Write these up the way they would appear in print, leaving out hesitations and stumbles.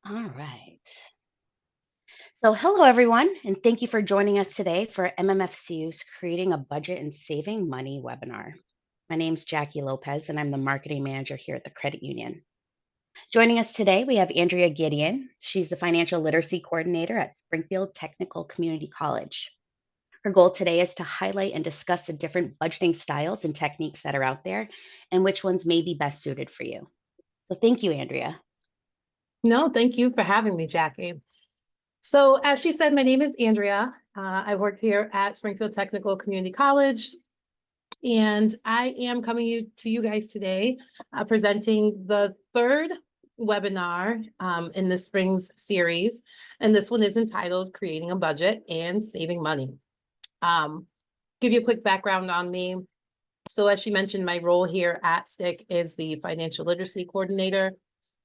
All right. So, hello everyone, and thank you for joining us today for MMFCU's Creating a Budget and Saving Money webinar. My name's Jackie Lopez, and I'm the marketing manager here at the credit union. Joining us today, we have Andrea Gideon. She's the financial literacy coordinator at Springfield Technical Community College. Her goal today is to highlight and discuss the different budgeting styles and techniques that are out there and which ones may be best suited for you. So, thank you, Andrea. No, thank you for having me, Jackie. So as she said, my name is Andrea. I work here at Springfield Technical Community College, and I am coming to you guys today, presenting the third webinar in the Springs series. And this one is entitled Creating a Budget and Saving Money. Give you a quick background on me. So as she mentioned, my role here at STIC is the financial literacy coordinator.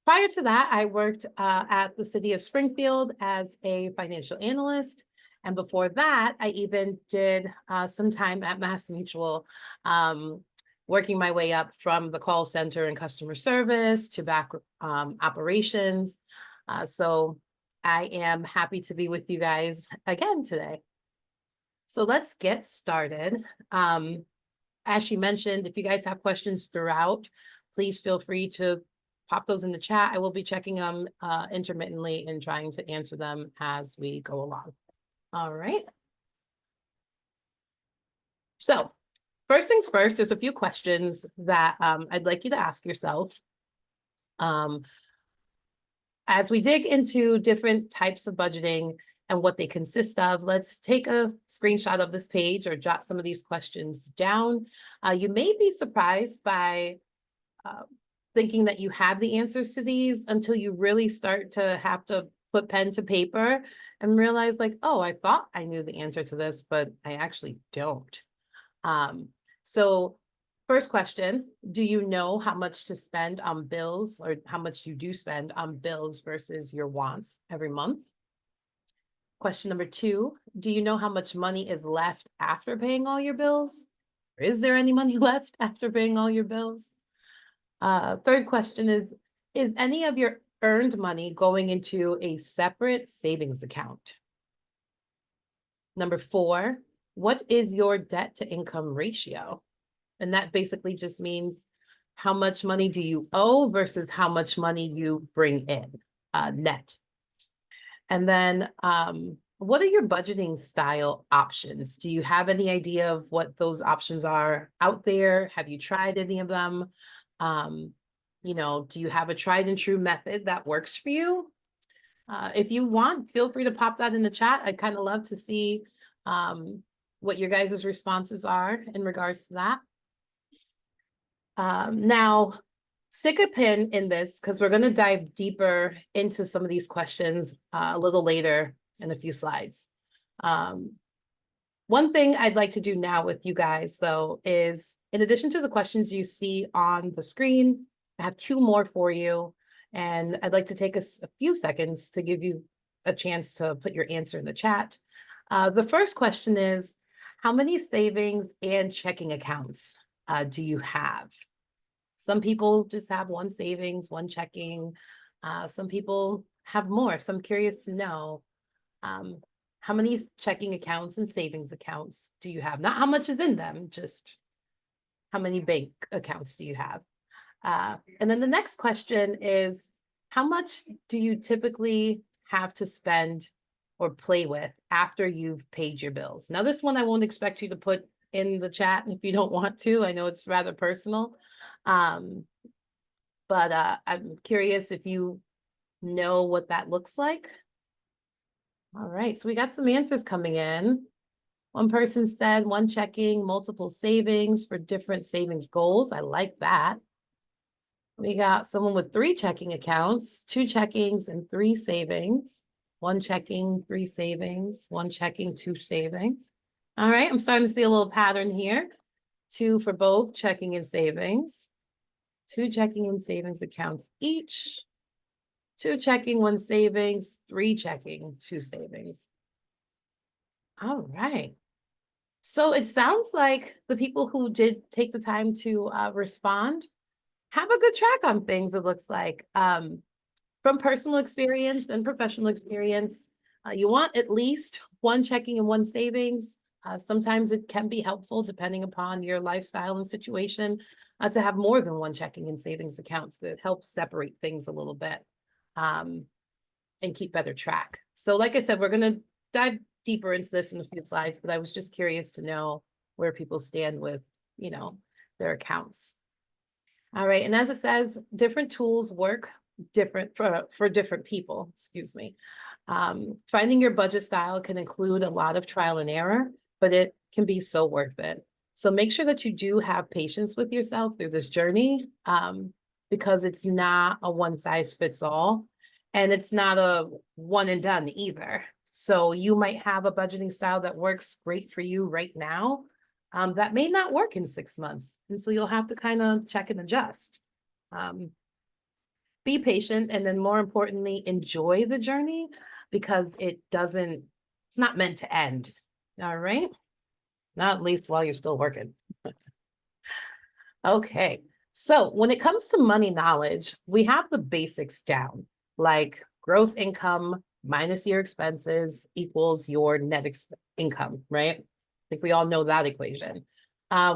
Prior to that, I worked at the city of Springfield as a financial analyst. And before that, I even did some time at MassMutual, working my way up from the call center and customer service to back operations. So I am happy to be with you guys again today. So let's get started. As she mentioned, if you guys have questions throughout, please feel free to pop those in the chat. I will be checking them intermittently and trying to answer them as we go along. All right. So first things first, there's a few questions that I'd like you to ask yourself. As we dig into different types of budgeting and what they consist of, let's take a screenshot of this page or jot some of these questions down. You may be surprised by thinking that you have the answers to these until you really start to have to put pen to paper and realize like, oh, I thought I knew the answer to this, but I actually don't. So first question, do you know how much to spend on bills or how much you do spend on bills versus your wants every month? Question number two, do you know how much money is left after paying all your bills? Or is there any money left after paying all your bills? Third question is any of your earned money going into a separate savings account? Number four, what is your debt to income ratio? And that basically just means how much money do you owe versus how much money you bring in, net. And then what are your budgeting style options? Do you have any idea of what those options are out there? Have you tried any of them? Do you have a tried and true method that works for you? If you want, feel free to pop that in the chat. I'd kind of love to see what your guys' responses are in regards to that. Now, stick a pin in this because we're going to dive deeper into some of these questions a little later in a few slides. One thing I'd like to do now with you guys, though, is in addition to the questions you see on the screen, I have two more for you. And I'd like to take a few seconds to give you a chance to put your answer in the chat. The first question is, how many savings and checking accounts do you have? Some people just have one savings, one checking. Some people have more. So I'm curious to know how many checking accounts and savings accounts do you have? Not how much is in them, just how many bank accounts do you have? And then the next question is, how much do you typically have to spend or play with after you've paid your bills? Now, this one I won't expect you to put in the chat if you don't want to. I know it's rather personal. But I'm curious if you know what that looks like. All right, so we got some answers coming in. One person said one checking, multiple savings for different savings goals. I like that. We got someone with 3 checking accounts, 2 checkings and 3 savings. 1 checking, 3 savings, 1 checking, 2 savings. All right, I'm starting to see a little pattern here. 2 for both checking and savings. 2 checking and savings accounts each. 2 checking, 1 savings, 3 checking, 2 savings. All right. So it sounds like the people who did take the time to respond have a good track on things, it looks like. from personal experience and professional experience, you want at least one checking and one savings. Sometimes it can be helpful, depending upon your lifestyle and situation, to have more than one checking and savings accounts that helps separate things a little bit, and keep better track. So like I said, we're going to dive deeper into this in a few slides, but I was just curious to know where people stand with, their accounts. All right, and as it says, different tools work different for different people, excuse me. Finding your budget style can include a lot of trial and error, but it can be so worth it. So make sure that you do have patience with yourself through this journey, because it's not a one size fits all, and it's not a one and done either. So you might have a budgeting style that works great for you right now, that may not work in 6 months. And so you'll have to kind of check and adjust. Be patient, and then more importantly, enjoy the journey, because it's not meant to end. All right. Not at least while you're still working. Okay. So when it comes to money knowledge, we have the basics down, like gross income minus your expenses equals your net income, right? I think we all know that equation.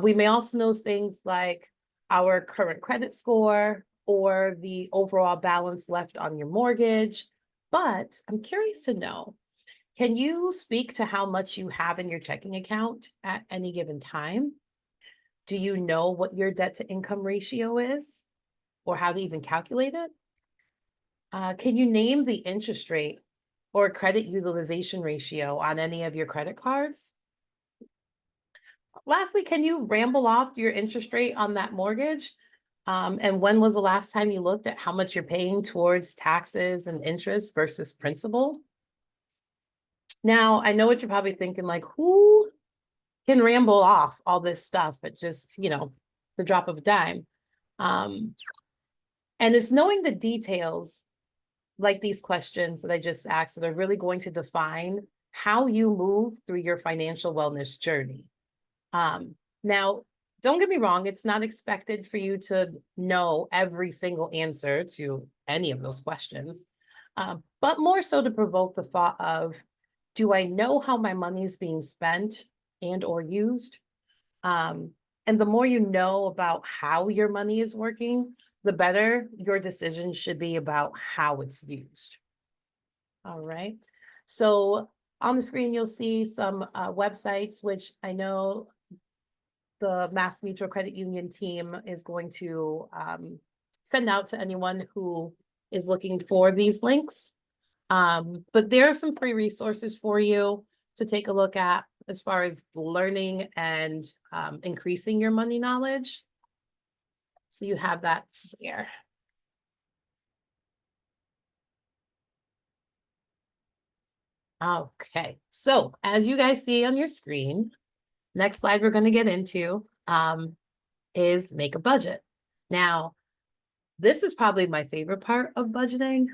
We may also know things like our current credit score or the overall balance left on your mortgage. But I'm curious to know, can you speak to how much you have in your checking account at any given time? Do you know what your debt to income ratio is, or how to even calculate it? Can you name the interest rate or credit utilization ratio on any of your credit cards? Lastly, can you ramble off your interest rate on that mortgage? And when was the last time you looked at how much you're paying towards taxes and interest versus principal? Now, I know what you're probably thinking, like, who can ramble off all this stuff at just, the drop of a dime? And it's knowing the details, like these questions that I just asked, that are really going to define how you move through your financial wellness journey. Now, don't get me wrong, it's not expected for you to know every single answer to any of those questions, but more so to provoke the thought of, do I know how my money is being spent and or used? And the more you know about how your money is working, the better your decision should be about how it's used. All right. So on the screen, you'll see some websites, which I know the Mass Mutual Credit Union team is going to send out to anyone who is looking for these links. But there are some free resources for you to take a look at as far as learning and increasing your money knowledge. So you have that there. Okay, so as you guys see on your screen, next slide we're going to get into is make a budget. Now, this is probably my favorite part of budgeting,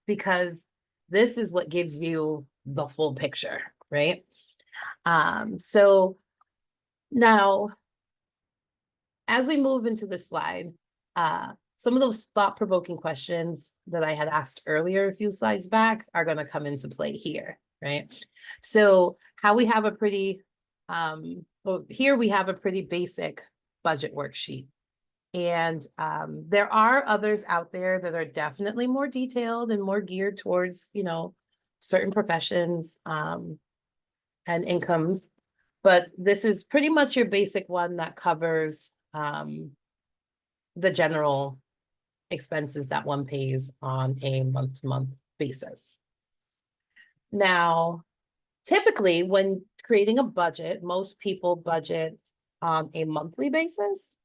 because this is what gives you the full picture, right? So now, as we move into this slide, some of those thought-provoking questions that I had asked earlier a few slides back are going to come into play here, right? So how we have a pretty, well, here we have a pretty basic budget worksheet. And there are others out there that are definitely more detailed and more geared towards, certain professions and incomes. But this is pretty much your basic one that covers the general expenses that one pays on a month-to-month basis. Now, typically when creating a budget, most people budget on a monthly basis.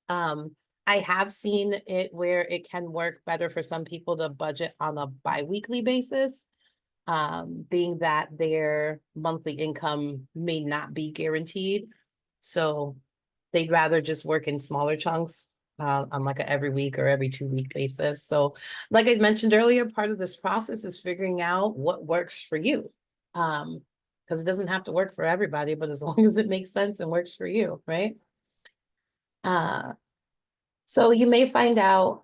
I have seen it where it can work better for some people to budget on a bi-weekly basis, being that their monthly income may not be guaranteed. So they'd rather just work in smaller chunks on like a every week or every 2-week basis. So like I mentioned earlier, part of this process is figuring out what works for you. Because it doesn't have to work for everybody, but as long as it makes sense and works for you, right? So you may find out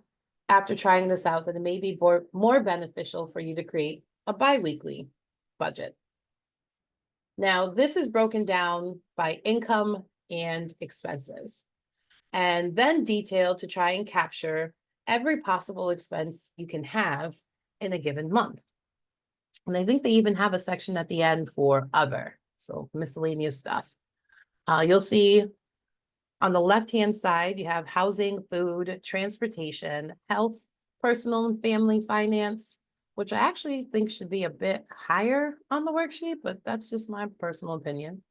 after trying this out, that it may be more beneficial for you to create a bi-weekly budget. Now, this is broken down by income and expenses, and then detailed to try and capture every possible expense you can have in a given month. And I think they even have a section at the end for other, so miscellaneous stuff. You'll see on the left-hand side, you have housing, food, transportation, health, personal and family finance, which I actually think should be a bit higher on the worksheet, but that's just my personal opinion.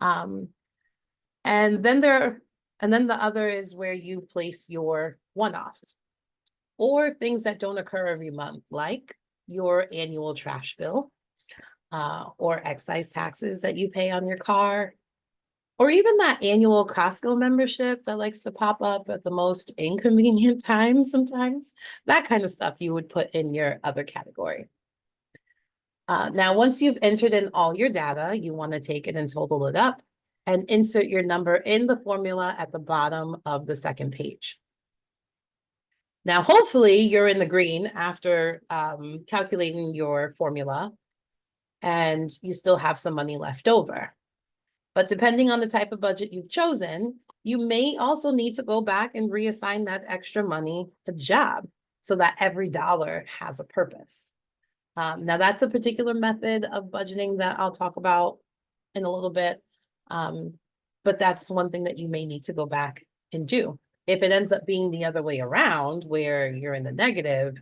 And then the other is where you place your one-offs or things that don't occur every month, like your annual trash bill, or excise taxes that you pay on your car, or even that annual Costco membership that likes to pop up at the most inconvenient times sometimes. That kind of stuff you would put in your other category. Now, once you've entered in all your data, you want to take it and total it up and insert your number in the formula at the bottom of the second page. Now, hopefully you're in the green after calculating your formula and you still have some money left over. But depending on the type of budget you've chosen, you may also need to go back and reassign that extra money a job so that every dollar has a purpose. Now, that's a particular method of budgeting that I'll talk about in a little bit. But that's one thing that you may need to go back and do. If it ends up being the other way around, where you're in the negative,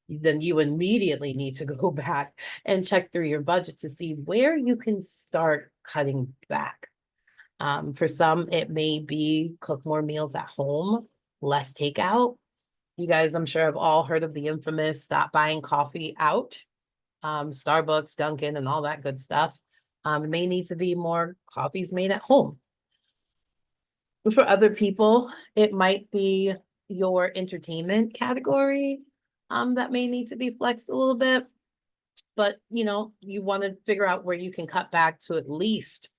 then you immediately need to go back and check through your budget to see where you can start cutting back. For some, it may be cook more meals at home, less takeout. You guys, I'm sure, have all heard of the infamous stop buying coffee out. Starbucks, Dunkin', and all that good stuff. It may need to be more coffees made at home. For other people, it might be your entertainment category that may need to be flexed a little bit. But, you know, you want to figure out where you can cut back to at least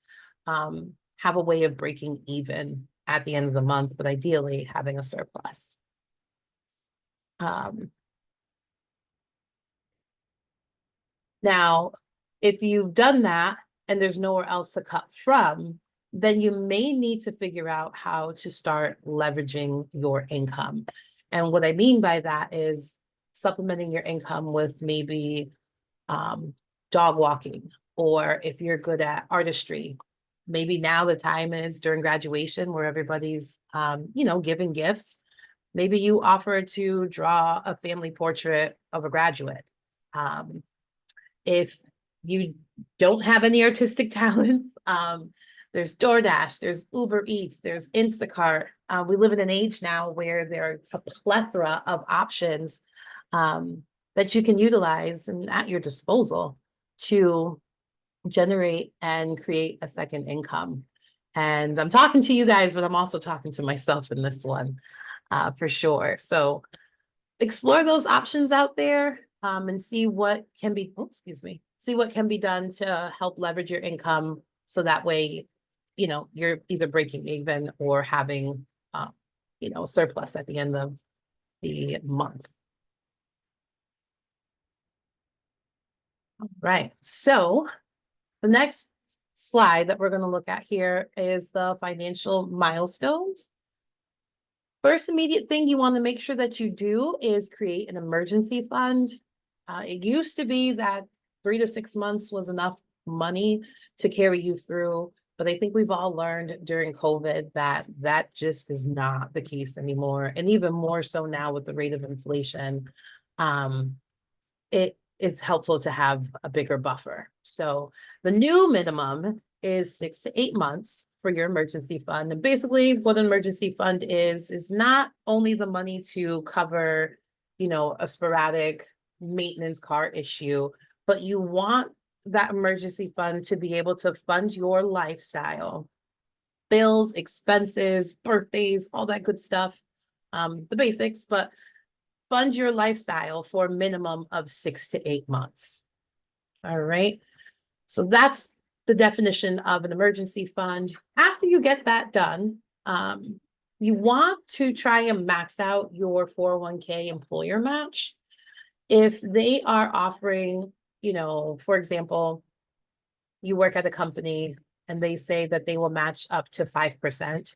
have a way of breaking even at the end of the month, but ideally having a surplus. Now, if you've done that and there's nowhere else to cut from, then you may need to figure out how to start leveraging your income. And what I mean by that is supplementing your income with maybe dog walking, or if you're good at artistry, maybe now the time is during graduation where everybody's, you know, giving gifts. Maybe you offer to draw a family portrait of a graduate. If you don't have any artistic talents, there's DoorDash, there's Uber Eats, there's Instacart. We live in an age now where there are a plethora of options that you can utilize and at your disposal to generate and create a second income. And I'm talking to you guys, but I'm also talking to myself in this one, for sure. So explore those options out there, and see what can be, see what can be done to help leverage your income. So that way, you know, you're either breaking even or having, you know, surplus at the end of the month. All right. So the next slide that we're going to look at here is the financial milestones. First immediate thing you want to make sure that you do is create an emergency fund. It used to be that 3 to 6 months was enough money to carry you through, but I think we've all learned during COVID that that just is not the case anymore. And even more so now with the rate of inflation, it's helpful to have a bigger buffer. So the new minimum is 6 to 8 months for your emergency fund. And basically what an emergency fund is not only the money to cover, you know, a sporadic maintenance car issue, but you want that emergency fund to be able to fund your lifestyle, bills, expenses, birthdays, all that good stuff, the basics, but fund your lifestyle for a minimum of 6 to 8 months. All right. So that's the definition of an emergency fund. After you get that done, you want to try and max out your 401k employer match. If they are offering, for example, you work at a company and they say that they will match up to 5%,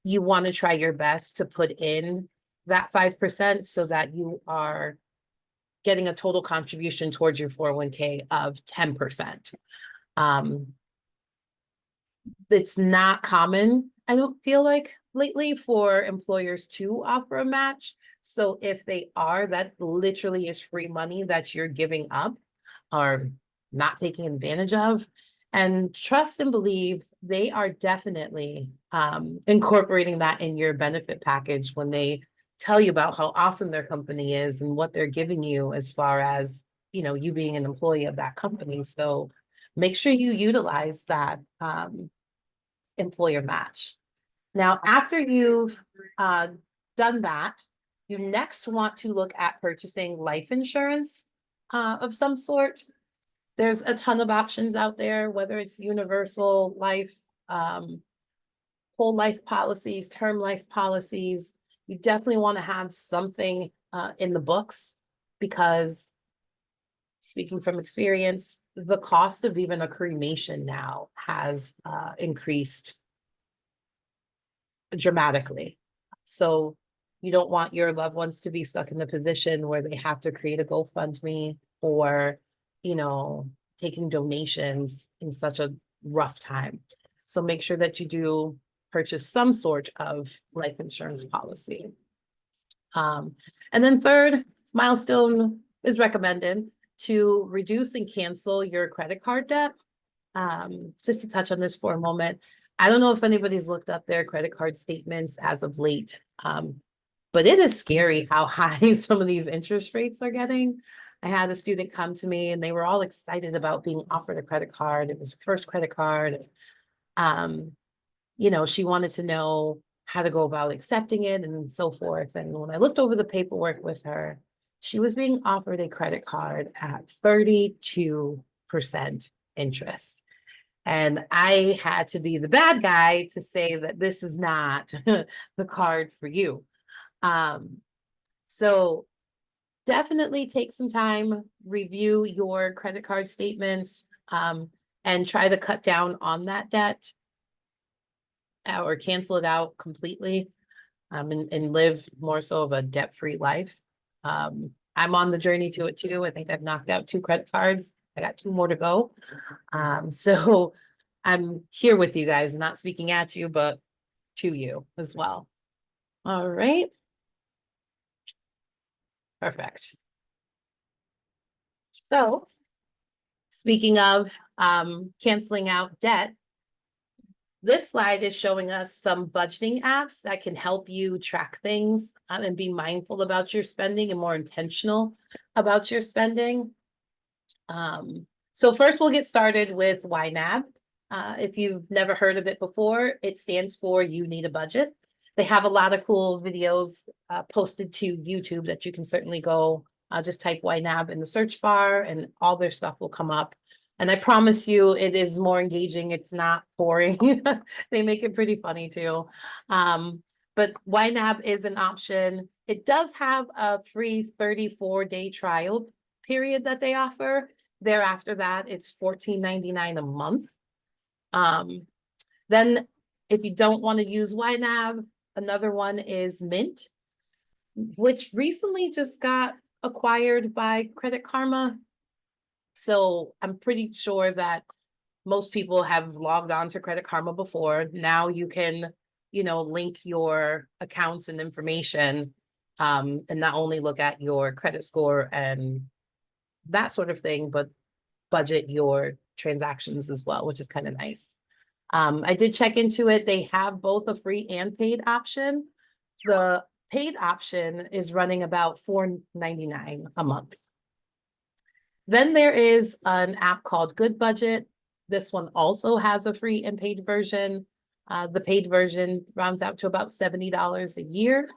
you want to try your best to put in that 5% so that you are getting a total contribution towards your 401k of 10%. It's not common, I don't feel like lately, for employers to offer a match. So if they are, that literally is free money that you're giving up or not taking advantage of. And trust and believe they are definitely incorporating that in your benefit package when they tell you about how awesome their company is and what they're giving you as far as, you being an employee of that company. So make sure you utilize that employer match. Now, after you've done that, you next want to look at purchasing life insurance of some sort. There's a ton of options out there, whether it's universal life, whole life policies, term life policies. You definitely want to have something in the books because, speaking from experience, the cost of even a cremation now has increased dramatically. So you don't want your loved ones to be stuck in the position where they have to create a GoFundMe or, taking donations in such a rough time. So make sure that you do purchase some sort of life insurance policy. And then third milestone is recommended to reduce and cancel your credit card debt. Just to touch on this for a moment, I don't know if anybody's looked up their credit card statements as of late, but it is scary how high some of these interest rates are getting. I had a student come to me and they were all excited about being offered a credit card. It was her first credit card. She wanted to know how to go about accepting it and so forth. And when I looked over the paperwork with her, she was being offered a credit card at 32% interest. And I had to be the bad guy to say that this is not the card for you. So definitely take some time, review your credit card statements, and try to cut down on that debt or cancel it out completely, and live more so of a debt-free life. I'm on the journey to it too. I think I've knocked out 2 credit cards. I got 2 more to go. So I'm here with you guys, not speaking at you, but to you as well. All right. Perfect. So speaking of canceling out debt, this slide is showing us some budgeting apps that can help you track things and be mindful about your spending and more intentional about your spending. So first we'll get started with YNAB. If you've never heard of it before, it stands for You Need a Budget. They have a lot of cool videos posted to YouTube that you can certainly go just type YNAB in the search bar and all their stuff will come up. And I promise you, it is more engaging. It's not boring. They make it pretty funny too. But YNAB is an option. It does have a free 34-day trial period that they offer. Thereafter that, it's $14.99 a month. Then if you don't want to use YNAB, another one is Mint, which recently just got acquired by Credit Karma. So I'm pretty sure that most people have logged on to Credit Karma before. Now you can, link your accounts and information, and not only look at your credit score and that sort of thing, but budget your transactions as well, which is kind of nice. I did check into it. They have both a free and paid option. The paid option is running about $4.99 a month. Then there is an app called Good Budget. This one also has a free and paid version. The paid version rounds out to about $70 a year.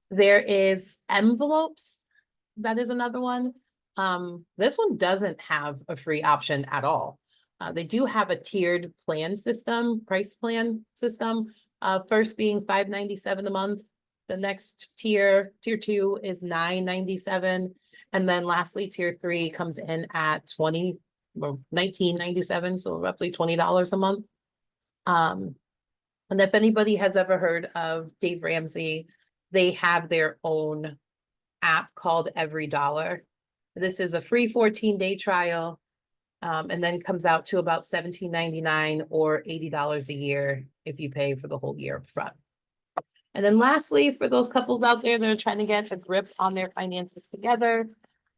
There is Envelopes. That is another one. This one doesn't have a free option at all. They do have a tiered plan system, price plan system, First being $5.97 a month. The next tier 2 is $9.97. And then lastly, tier 3 comes in at $19.97, so roughly $20 a month. And if anybody has ever heard of Dave Ramsey, they have their own app called Every Dollar. This is a free 14-day trial, and then comes out to about $17.99 or $80 a year if you pay for the whole year up front. And then lastly, for those couples out there that are trying to get a grip on their finances together,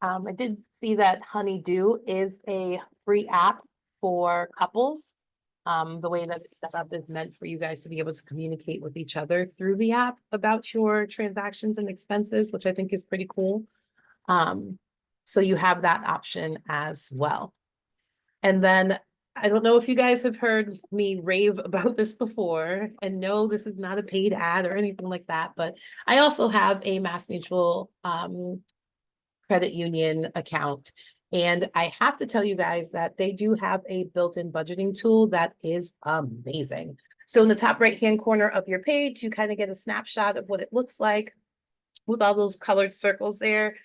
I did see that Honeydew is a free app for couples. The way that it's set up is meant for you guys to be able to communicate with each other through the app about your transactions and expenses, which I think is pretty cool. So you have that option as well. And then I don't know if you guys have heard me rave about this before, and no, this is not a paid ad or anything like that, but I also have a MassMutual credit union account. And I have to tell you guys that they do have a built-in budgeting tool that is amazing. So in the top right-hand corner of your page, you kind of get a snapshot of what it looks like with all those colored circles there.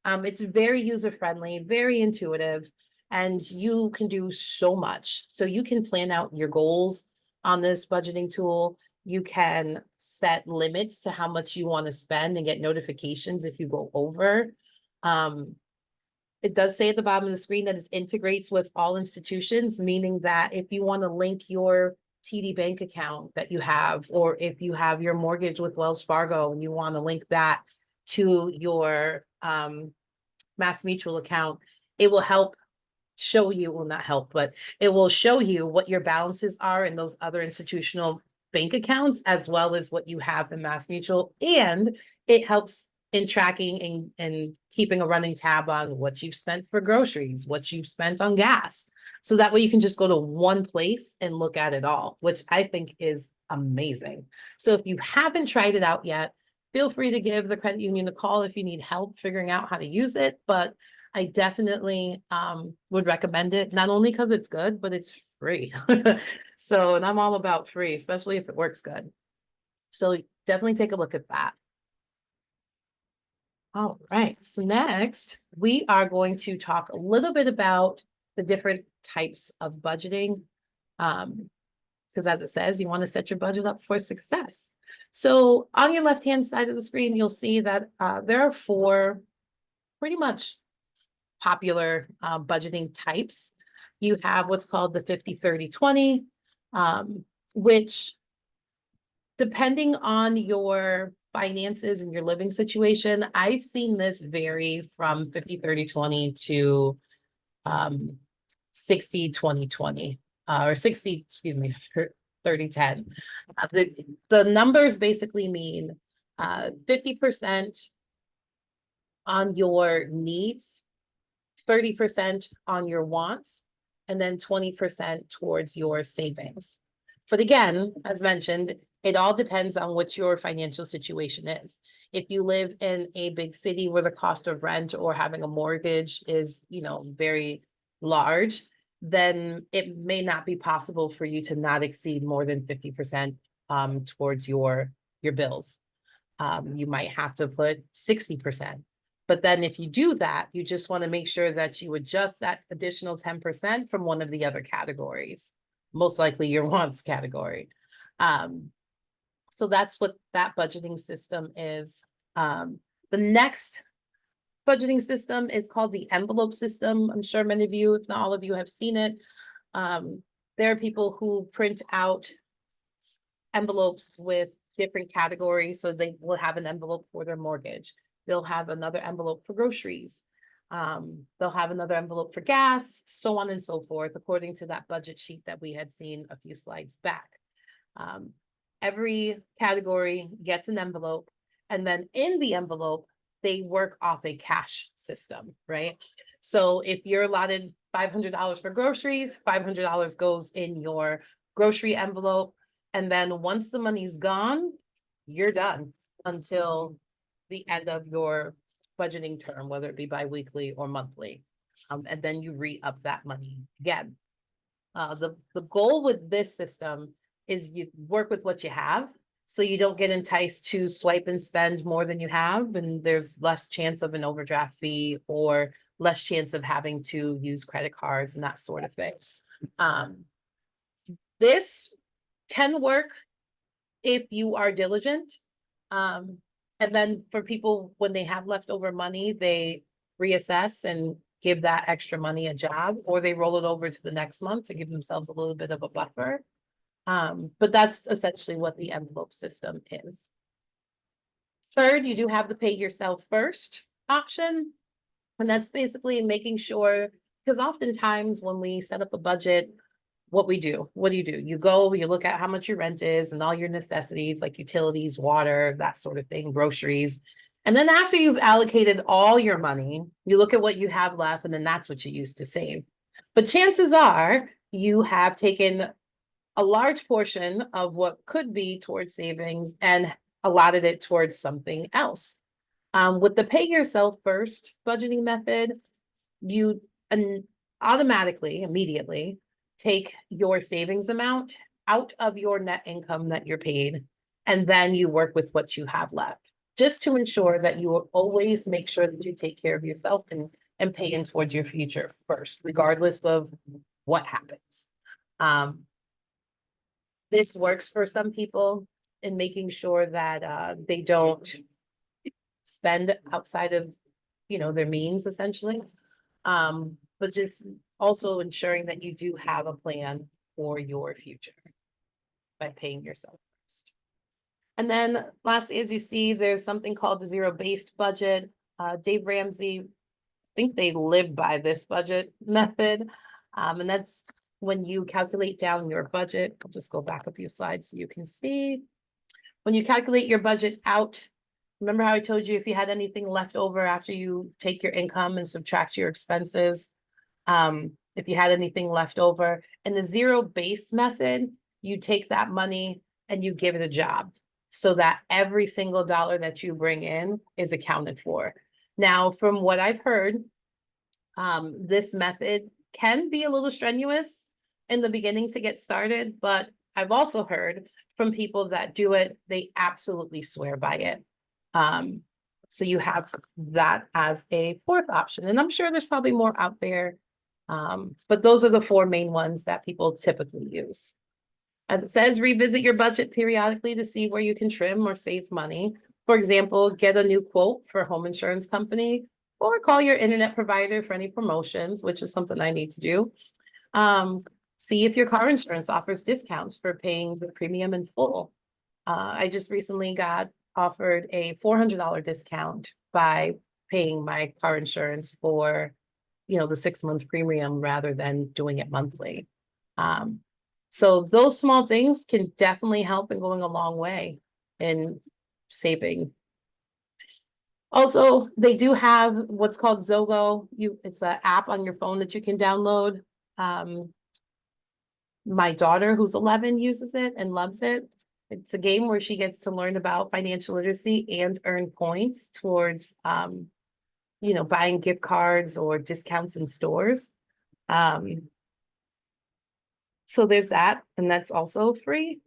It's very user-friendly, very intuitive, and you can do so much. So you can plan out your goals on this budgeting tool. You can set limits to how much you want to spend and get notifications if you go over. It does say at the bottom of the screen that it integrates with all institutions, meaning that if you want to link your TD Bank account that you have, or if you have your mortgage with Wells Fargo and you want to link that to your MassMutual account, it will help show you, well, not help, but it will show you what your balances are in those other institutional bank accounts, as well as what you have in MassMutual. And it helps in tracking and keeping a running tab on what you've spent for groceries, what you've spent on gas. So that way you can just go to one place and look at it all, which I think is amazing. So if you haven't tried it out yet, feel free to give the credit union a call if you need help figuring out how to use it. But I definitely would recommend it, not only because it's good, but it's free. So, and I'm all about free, especially if it works good. So definitely take a look at that. All right, so next we are going to talk a little bit about the different types of budgeting. Because as it says, you want to set your budget up for success. So on your left-hand side of the screen, you'll see that there are 4 pretty much popular budgeting types. You have what's called the 50-30-20, which, depending on your finances and your living situation, I've seen this vary from 50-30-20 to 60-20-20, or 60, excuse me, 30-10. The numbers basically mean 50% on your needs, 30% on your wants, and then 20% towards your savings. But again, as mentioned, it all depends on what your financial situation is. If you live in a big city where the cost of rent or having a mortgage is, very large, then it may not be possible for you to not exceed more than 50% towards your bills. You might have to put 60%. But then if you do that, you just want to make sure that you adjust that additional 10% from one of the other categories, most likely your wants category. So that's what that budgeting system is. The next budgeting system is called the envelope system. I'm sure many of you, if not all of you, have seen it. There are people who print out envelopes with different categories. So they will have an envelope for their mortgage. They'll have another envelope for groceries. They'll have another envelope for gas, so on and so forth, according to that budget sheet that we had seen a few slides back. Every category gets an envelope, and then in the envelope, they work off a cash system, right? So if you're allotted $500 for groceries, $500 goes in your grocery envelope. And then once the money's gone, you're done until the end of your budgeting term, whether it be biweekly or monthly. And then you re-up that money again. The goal with this system is you work with what you have. So you don't get enticed to swipe and spend more than you have, and there's less chance of an overdraft fee or less chance of having to use credit cards and that sort of thing. This can work if you are diligent. And then for people, when they have leftover money, they reassess and give that extra money a job, or they roll it over to the next month to give themselves a little bit of a buffer. But that's essentially what the envelope system is. Third, you do have the pay yourself first option. And that's basically making sure, because oftentimes when we set up a budget, what do? You go, you look at how much your rent is and all your necessities like utilities, water, that sort of thing, groceries. And then after you've allocated all your money, you look at what you have left, and then that's what you use to save. But chances are you have taken a large portion of what could be towards savings and allotted it towards something else. With the pay yourself first budgeting method, you automatically, immediately take your savings amount out of your net income that you're paid, and then you work with what you have left, just to ensure that you will always make sure that you take care of yourself and pay in towards your future first, regardless of what happens. This works for some people in making sure that they don't spend outside of, their means, essentially. But just also ensuring that you do have a plan for your future by paying yourself first. And then lastly, as you see, there's something called the zero-based budget. Dave Ramsey, I think they live by this budget method. And that's when you calculate down your budget. I'll just go back a few slides so you can see. When you calculate your budget out, remember how I told you if you had anything left over after you take your income and subtract your expenses, if you had anything left over, in the zero-based method, you take that money and you give it a job so that every single dollar that you bring in is accounted for. Now, from what I've heard, this method can be a little strenuous in the beginning to get started, but I've also heard from people that do it, they absolutely swear by it. So you have that as a fourth option, and I'm sure there's probably more out there. But those are the four main ones that people typically use. As it says, revisit your budget periodically to see where you can trim or save money. For example, get a new quote for a home insurance company, or call your internet provider for any promotions, which is something I need to do. See if your car insurance offers discounts for paying the premium in full. I just recently got offered a $400 discount by paying my car insurance for, the 6-month premium rather than doing it monthly. So those small things can definitely help in going a long way in saving. Also, they do have what's called Zogo. It's an app on your phone that you can download. My daughter, who's 11, uses it and loves it. It's a game where she gets to learn about financial literacy and earn points towards, buying gift cards or discounts in stores. So there's that, and that's also free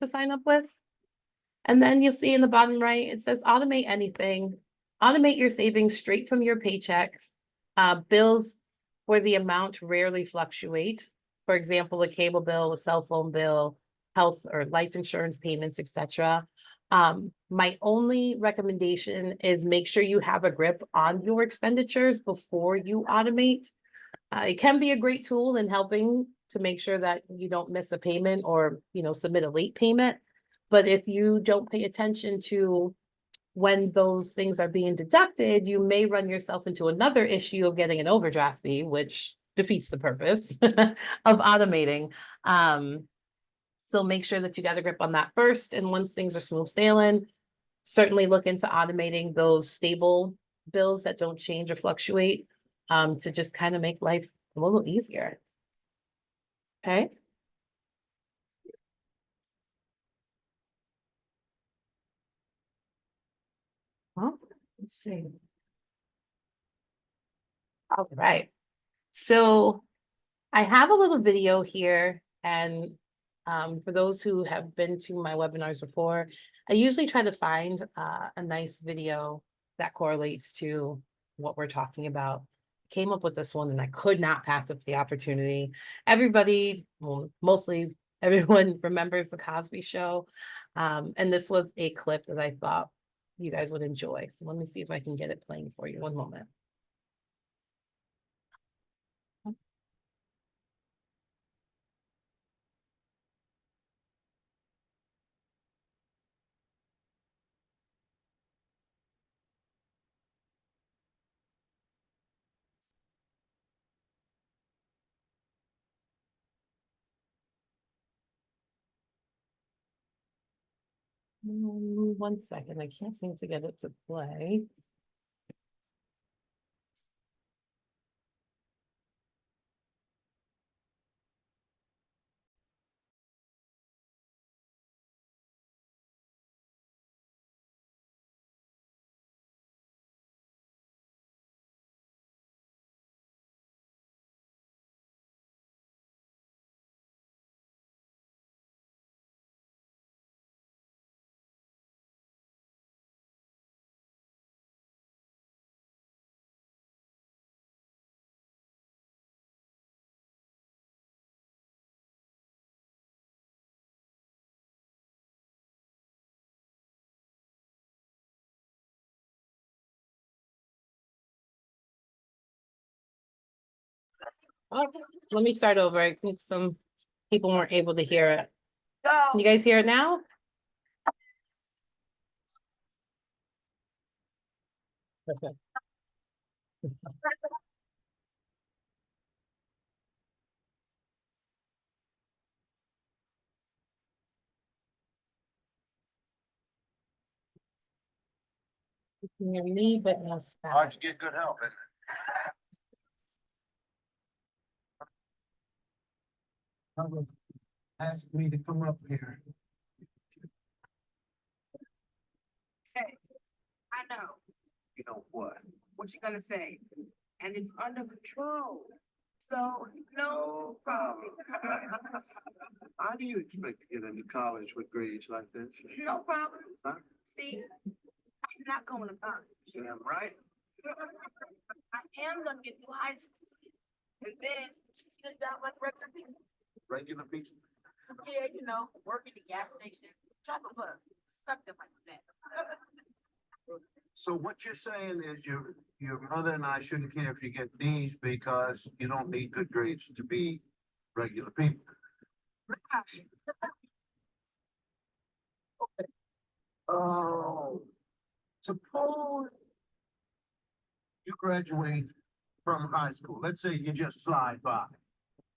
to sign up with. And then you'll see in the bottom right, it says automate anything. Automate your savings straight from your paychecks. Bills where the amount rarely fluctuate. For example, a cable bill, a cell phone bill, health or life insurance payments, etc. My only recommendation is make sure you have a grip on your expenditures before you automate. It can be a great tool in helping to make sure that you don't miss a payment or, submit a late payment. But if you don't pay attention to when those things are being deducted, you may run yourself into another issue of getting an overdraft fee, which defeats the purpose of automating. So make sure that you got a grip on that first. And once things are smooth sailing, certainly look into automating those stable bills that don't change or fluctuate, to just kind of make life a little easier. Okay. Well, let's see. All right. So I have a little video here, and For those who have been to my webinars before, I usually try to find a nice video that correlates to what we're talking about. Came up with this one and I could not pass up the opportunity. Everybody, well, mostly everyone remembers the Cosby Show. And this was a clip that I thought you guys would enjoy. So let me see if I can get it playing for you. One moment. One second, I can't seem to get it to play. Oh, let me start over. I think some people weren't able to hear it. Can you guys hear it now? Okay. You can hear me, but no Hard sound. to get good help, isn't it? Someone asked me to come up here. I know. You know what? What you gonna say? And it's under control. So, no problem. How do you expect to get into college with grades like this? No problem. Huh? See, I'm not going to college. Yeah, right? I am gonna get through high school. And then sit down like regular people. Regular people. Yeah, you know, work at the gas station, chocolate bus, something like that. So what you're saying is your mother and I shouldn't care if you get D's because you don't need good grades to be regular people. Oh, suppose you graduate from high school. Let's say you just slide by.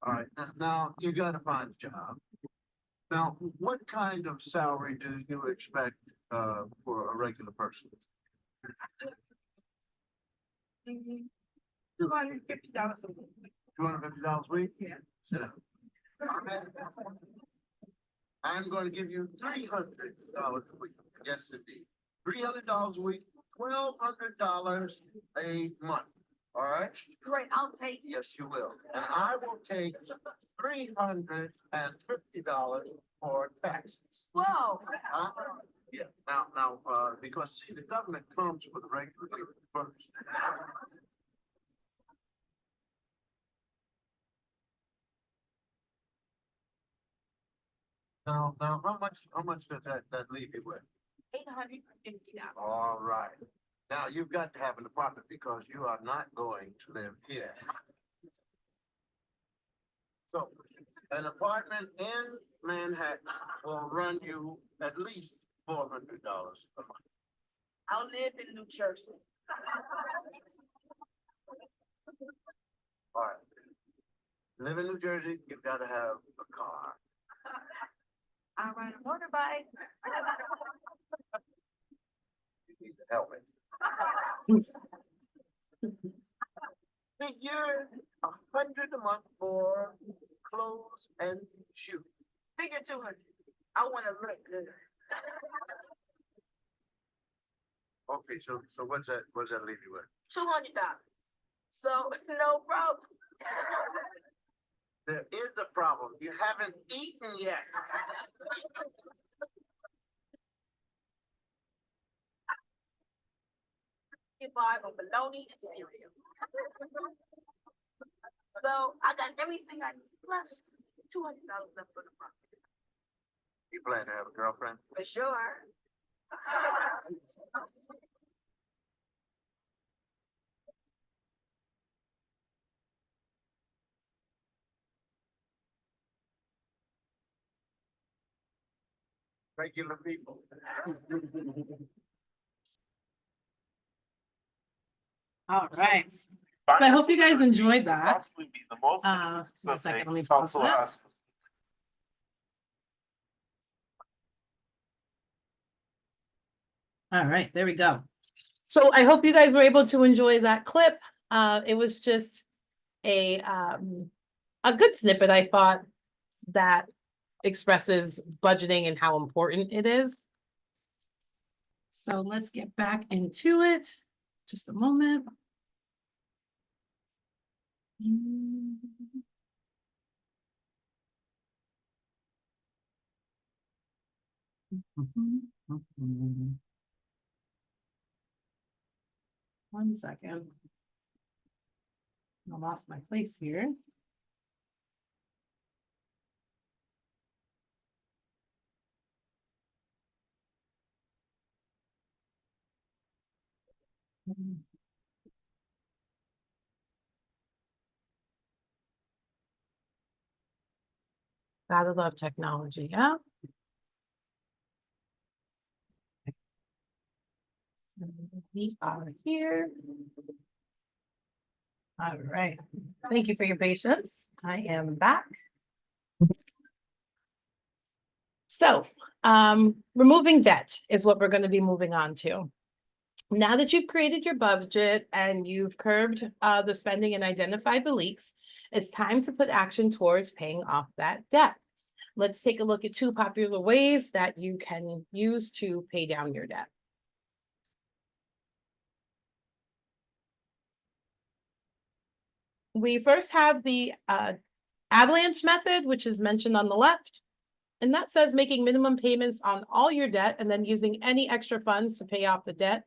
All right, now you gotta find a job. Now, what kind of salary do you expect for a regular person? $250 a week. $250 a week? Yeah. Sit down. I'm going to give you $300 a week. Yes, indeed. $300 a week, $1,200 a month. All right? Great, I'll take it. Yes, you will. And I will take $350 for taxes. Whoa. Huh? Yeah. Now, because see, the government comes for the regular people first. Now, how much does that leave you with? $850. All right. Now, you've got to have an apartment because you are not going to live here. So, an apartment in Manhattan will run you at least $400 a month. I'll live in New Jersey. All right. Live in New Jersey, you've got to have a car. I ride a motorbike. You need a helmet. Figure $100 a month for clothes and shoes. Figure 200. I wanna look good. Okay, so what's that leave you with? $200. So, no problem. There is a problem. You haven't eaten yet. You buy a bologna and cereal. So I got everything I need, plus $200 left for the month. You plan to have a girlfriend? For sure. Regular people. All right. I hope you guys enjoyed that. Possibly be the most One second, let me Talk pause to this. us. All right, there we go. So I hope you guys were able to enjoy that clip. It was just a good snippet, I thought, that expresses budgeting and how important it is. So let's get back into it. Just a moment. One second. I lost my place here. Gotta love technology, yeah? So we are here. All right, thank you for your patience. I am back. So, removing debt is what we're gonna be moving on to. Now that you've created your budget and you've curbed the spending and identified the leaks, it's time to put action towards paying off that debt. Let's take a look at 2 popular ways that you can use to pay down your debt. We first have the avalanche method, which is mentioned on the left. And that says making minimum payments on all your debt and then using any extra funds to pay off the debt.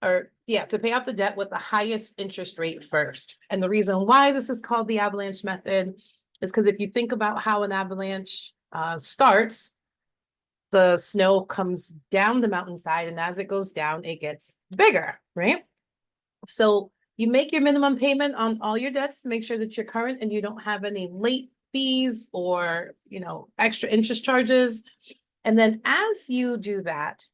To pay off the debt with the highest interest rate first. And the reason why this is called the avalanche method is because if you think about how an avalanche starts, the snow comes down the mountainside, and as it goes down, it gets bigger, right? So you make your minimum payment on all your debts to make sure that you're current and you don't have any late fees or, extra interest charges. And then as you do that,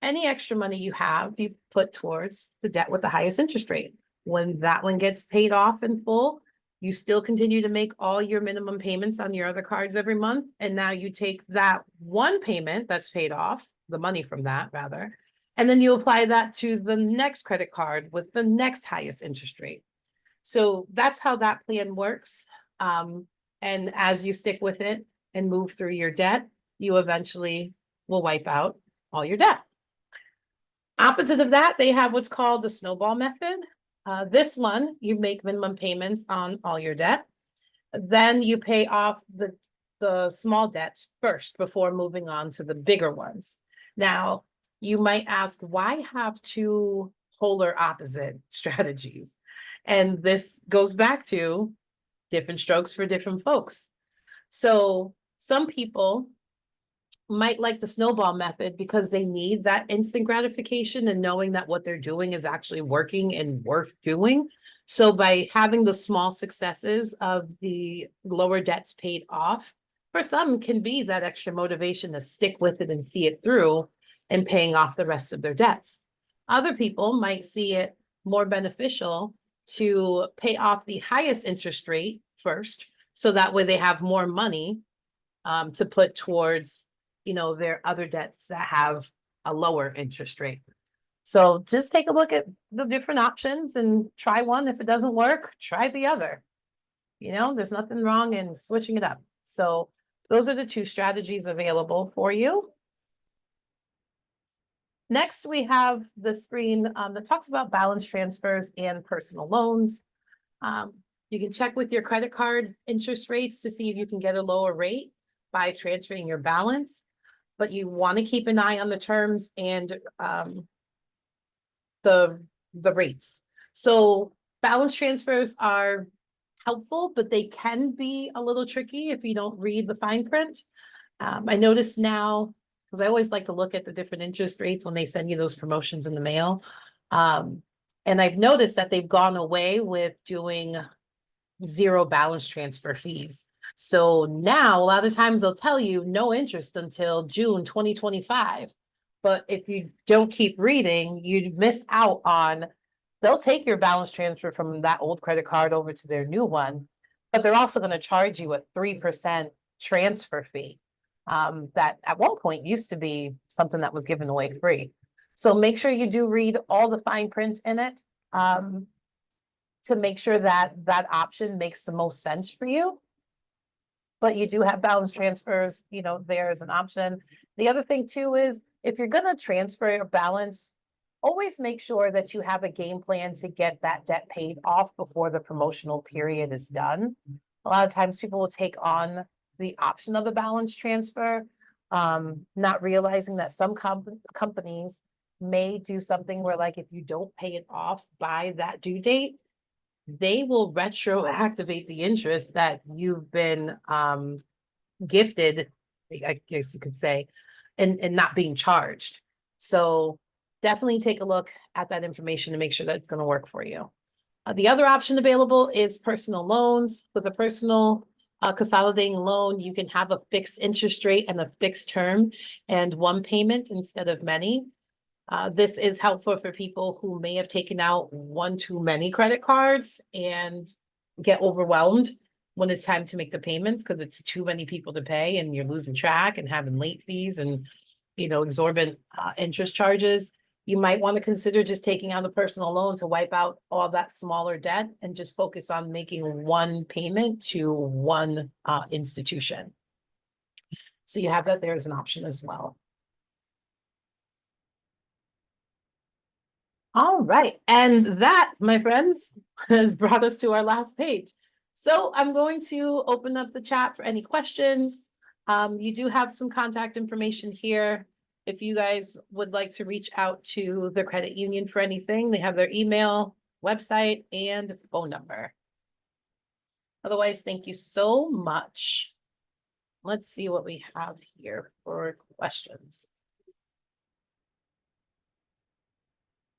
any extra money you have, you put towards the debt with the highest interest rate. When that one gets paid off in full, you still continue to make all your minimum payments on your other cards every month. And now you take that one payment that's paid off, the money from that rather, and then you apply that to the next credit card with the next highest interest rate. So that's how that plan works. And as you stick with it and move through your debt, you eventually will wipe out all your debt. Opposite of that, they have what's called the snowball method. This one, you make minimum payments on all your debt. Then you pay off the small debts first before moving on to the bigger ones. Now, you might ask, why have 2 polar opposite strategies? And this goes back to different strokes for different folks. So some people might like the snowball method because they need that instant gratification and knowing that what they're doing is actually working and worth doing. So by having the small successes of the lower debts paid off, for some can be that extra motivation to stick with it and see it through and paying off the rest of their debts. Other people might see it more beneficial to pay off the highest interest rate first, so that way they have more money to put towards their other debts that have a lower interest rate. So just take a look at the different options and try one. If it doesn't work, try the other. There's nothing wrong in switching it up. So those are the 2 strategies available for you. Next, we have the screen that talks about balance transfers and personal loans. You You can check with your credit card interest rates to see if you can get a lower rate by transferring your balance. But you want to keep an eye on the terms and the rates. So balance transfers are helpful, but they can be a little tricky if you don't read the fine print. I notice now, because I always like to look at the different interest rates when they send you those promotions in the mail. And I've noticed that they've gone away with doing zero balance transfer fees. So now a lot of times they'll tell you no interest until June 2025. But if you don't keep reading, you miss out on, they'll take your balance transfer from that old credit card over to their new one, but they're also going to charge you a 3% transfer fee. That at one point used to be something that was given away free. So make sure you do read all the fine print in it. To make sure that that option makes the most sense for you. But you do have balance transfers, you know, there is an option. The other thing too is if you're gonna transfer your balance, always make sure that you have a game plan to get that debt paid off before the promotional period is done. A lot of times people will take on the option of a balance transfer, not realizing that some companies may do something where, like, if you don't pay it off by that due date, they will retroactivate the interest that you've been gifted, I guess you could say, and not being charged. So definitely take a look at that information to make sure that it's going to work for you. The other option available is personal loans. With a personal consolidating loan, you can have a fixed interest rate and a fixed term and one payment instead of many. This is helpful for people who may have taken out one too many credit cards and get overwhelmed when it's time to make the payments because it's too many people to pay and you're losing track and having late fees and, you know, exorbitant interest charges. You might want to consider just taking out a personal loan to wipe out all that smaller debt and just focus on making one payment to one institution. So you have that there as an option as well. All right, and that, my friends, has brought us to our last page. So I'm going to open up the chat for any questions. You do have some contact information here. If you guys would like to reach out to the credit union for anything, they have their email, website, and phone number. Otherwise, thank you so much. Let's see what we have here for questions.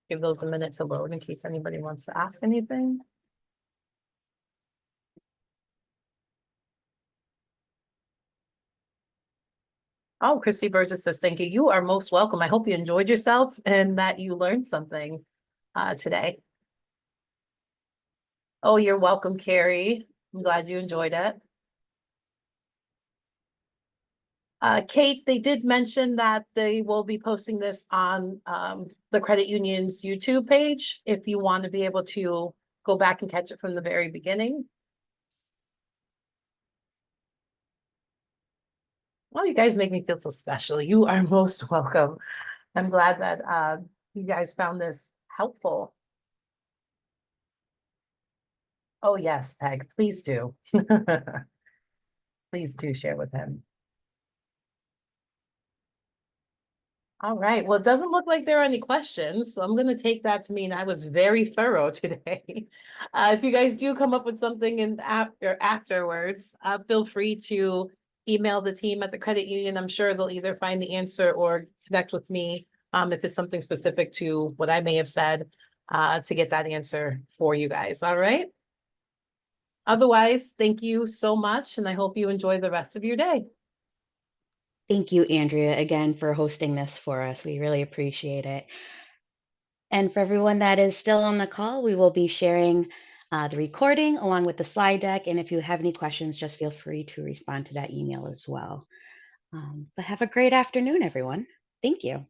Give those a minute to load in case anybody wants to ask anything. Oh, Christy Burgess says, thank you. You are most welcome. I hope you enjoyed yourself and that you learned something today. Oh, you're welcome, Carrie. I'm glad you enjoyed it. Kate, they did mention that they will be posting this on the credit union's YouTube page if you want to be able to go back and catch it from the very beginning. Well, you guys make me feel so special. You are most welcome. I'm glad that you guys found this helpful. Oh, yes, Peg, please do. Please do share with him. All right, well, it doesn't look like there are any questions, so I'm going to take that to mean I was very thorough today. If you guys do come up with something in afterwards, feel free to email the team at the credit union. I'm sure they'll either find the answer or connect with me if it's something specific to what I may have said to get that answer for you guys. All right. Otherwise, thank you so much, and I hope you enjoy the rest of your day. Thank you, Andrea, again for hosting this for us. We really appreciate it. And for everyone that is still on the call, we will be sharing the recording along with the slide deck. And if you have any questions, just feel free to respond to that email as well. But have a great afternoon, everyone. Thank you.